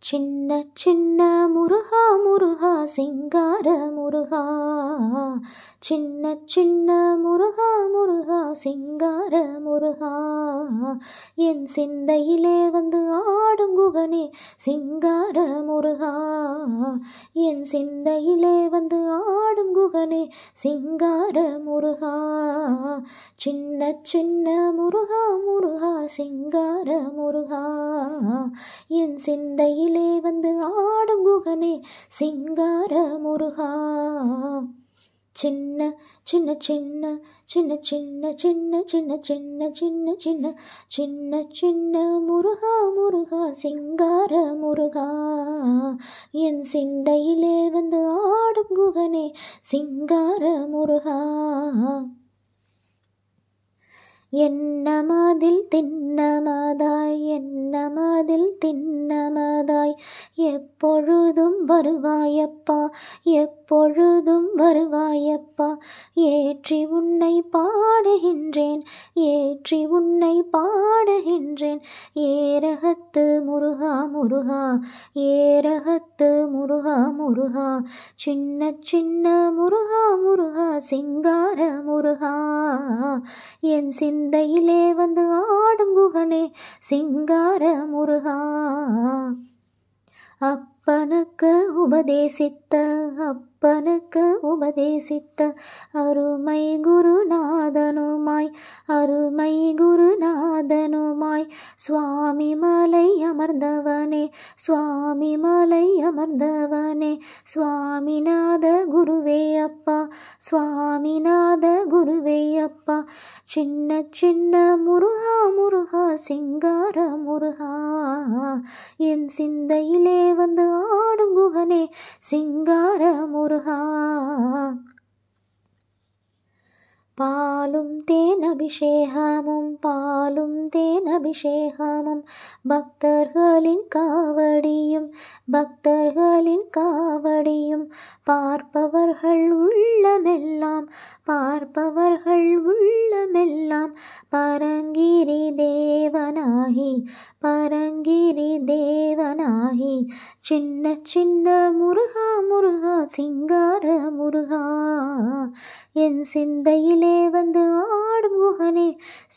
சின்ன சின்ன முருகா முருகா சிங்கார முருகா, சின்ன சின்ன முருகா முருகா சிங்கார முருகா, என் சிந்தையிலே வந்து ஆடும் குகனே சிங்கார முருகா, என் சிந்தையிலே வந்து ஆடும் குகனே சிங்கார முருகா, சின்ன சின்ன முருகா முருகா சிங்கார முருகா, என் சிந்தையிலே வந்து ஆடும் குகனே சிங்கார முருகா, சின்ன சின்ன சின்ன சின்ன சின்ன சின்ன சின்ன சின்ன சின்ன சின்ன சின்ன சின்ன முருகா முருகா சிங்கார முருகா, என் சிந்தையிலே வந்து ஆடும் குகனே சிங்கார முருகா, என்னமதில் திண்ணமதாய் என்னமதில் திண்ணமதாய் எப்பொழுதும் வருவாயப்பா எப்பொழுதும் வருவாயப்பா, ஏற்றி உன்னை பாடுகின்றேன் ஏற்றி உன்னை பாடுகின்றேன், ஏரகத்து முருகா முருகா ஏரகத்து முருகா முருகா, சின்ன சின்ன முருகா முருகா சிங்கார முருகா, என் சிந்தையிலே வந்து ஆடும் குகனே சிங்கார முருகா, அப்பனுக்கு உபதேசித்த அப்பனுக்கு உபதேசித்த அருமை குருநாதனுமாய் அருமை குருநாதனுமாய், சுவாமி மலை அமர்ந்தவனே சுவாமி மலை அமர்ந்தவனே, சுவாமிநாத குருவே அப்பா சுவாமிநாத குருவே அப்பா, சின்ன சின்ன முருகா முருகா சிங்கார முருகா, என் சிந்தையிலே வந்து ஆடும் குகனே சிங்கார முருகா, பாலும் தேன் அபிஷேகமும் பாலும் தேன் அபிஷேகமும், பக்தர்களின் காவடியும் பக்தர்களின் காவடியும், பார்ப்பவர்கள் உள்ளமெல்லாம் பார்ப்பவர்கள் உள்ளமெல்லாம், பரங்கிரி தேவனாகி பரங்கிரி தேவனாகி, சின்ன சின்ன முருகா முருகா சிங்கார முருகா, என் சிந்தையிலே வந்து ஆடும் குகனே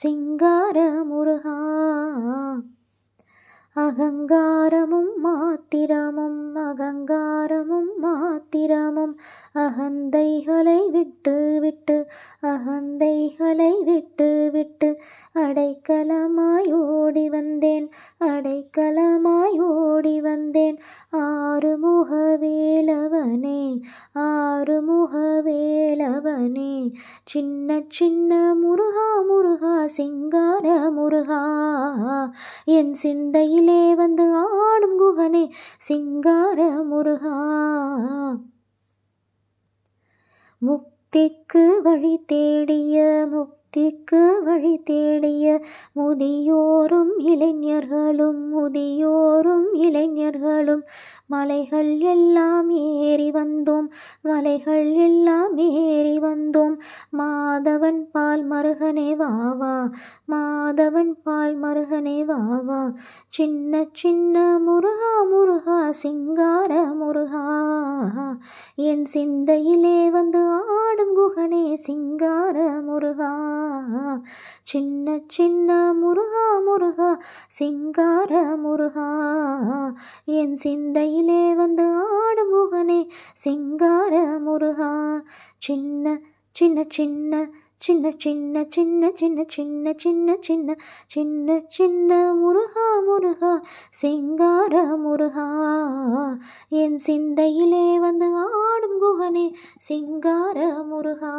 சிங்கார முருகா, அகங்காரமும் மாத்திரமும் அகங்காரமும் மாத்திரமும், அகந்தைகளை விட்டு விட்டு அகந்தைகளை விட்டு விட்டு, அடைக்கலமாய் ஓடி வந்தேன் அடைக்கலமாய் ஓடி வந்தேன், ஆறுமுக வேலவனே ஆறுமுக வேலவனே, சின்ன சின்ன முருகா முருகா சிங்கார முருகா, என் சிந்தையிலே வந்து ஆடும் குகனே சிங்கார முருகா, முக்திக்கு வழி தேடிய முக்திக்கு வழி தேடிய, முதியோரும் இளைஞர்களும் முதியோரும் இளைஞர்களும், மலைகள் எல்லாம் ஏறி வந்தோம் மலைகள் எல்லாம் ஏறி வந்தோம், மாதவன் பால் மருகனே வாவா மாதவன் பால் மருகனே வாவா, சின்ன சின்ன முருகா முருகா சிங்கார முருகா, என் சிந்தையிலே வந்து ஆடும் குகனே சிங்கார முருகா, சின்ன சின்ன முருகா முருகா சிங்கார முருகா, என் சிந்தையிலே வந்து ஆடும் குகனே சிங்கார முருகா, சின்ன சின்ன சின்ன சின்ன சின்ன சின்ன சின்ன சின்ன சின்ன சின்ன சின்ன சின்ன முருகா முருகா சிங்கார முருகா, என் சிந்தையிலே வந்து ஆடும் குகனே சிங்கார முருகா.